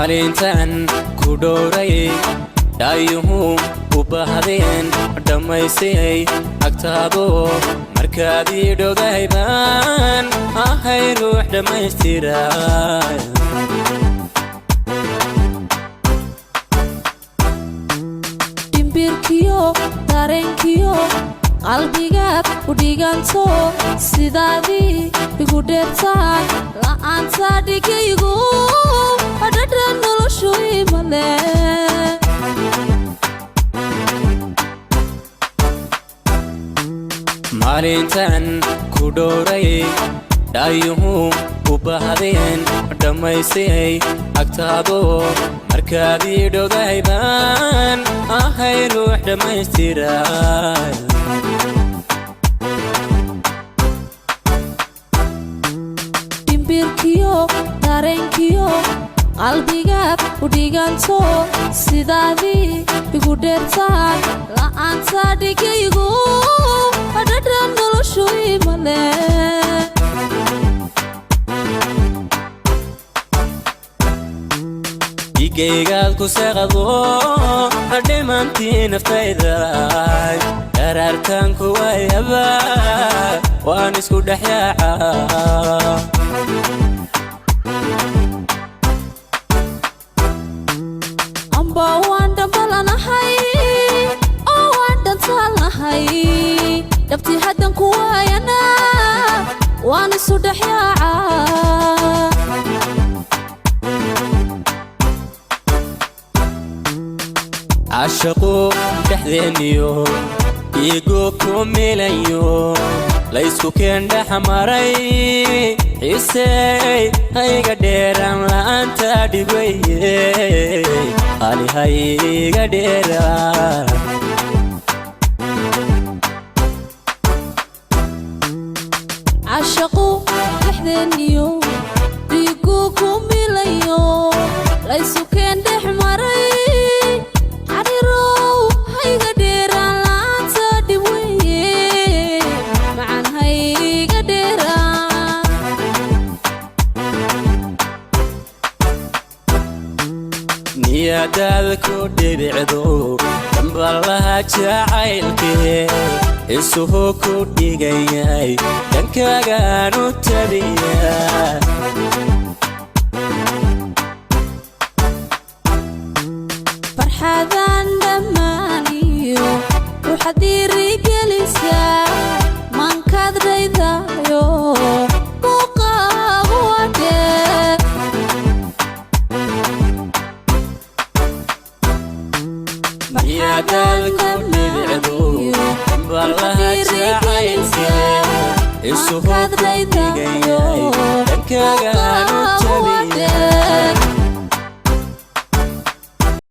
maalintan ku dhowray daayuhu u bahdeen dhamaysay agtaado markaad ii dhogayban ahay ruux dhamaystiray dimbirkiyo dareenkiyo qalbigaad u dhiganto sidaadii igu dheertaan la'aanta dhigaygu dhadhan noloshu imale maalintan ku dhowray daayuhu u bahdeen dhamaysay agtaado markaad ii dhogayban ahay ruux dhamaystiray dimbirkiyo dareenkiyo qalbigaad u dhiganto sidaadii igu dheertaan la'aanta dhigaygu dhadhan noloshu imale igaygaad ku saqado dhimantii naftayday daraartanku wayaba waan isku dhexyaaca amba waan dhambalanahay oo waan dhantaalnahay dhabtii haddan ku waayana waan isu dhexyaaca عاشقو دحذينيو يقو كوميليو ليسكو كين دحمري حسي هاي قديران لا انت ديبي قالي هاي قديران عاشقو دحذينيو يقو كوميليو ليسكو كين دحمري niyadaadku dhibicdo dambalaha jacaylkee isuhu ku dhigayay dhankaagaan u tabiyaa farxadan dhammaaniyo ruuxad dhiirigelisaa maankaad raydayo muuqaagu wadhee niyadaadku dhibicdo dambalaha jacaylkee isuhu ku dhigayay dhankaagaan u tabiyaa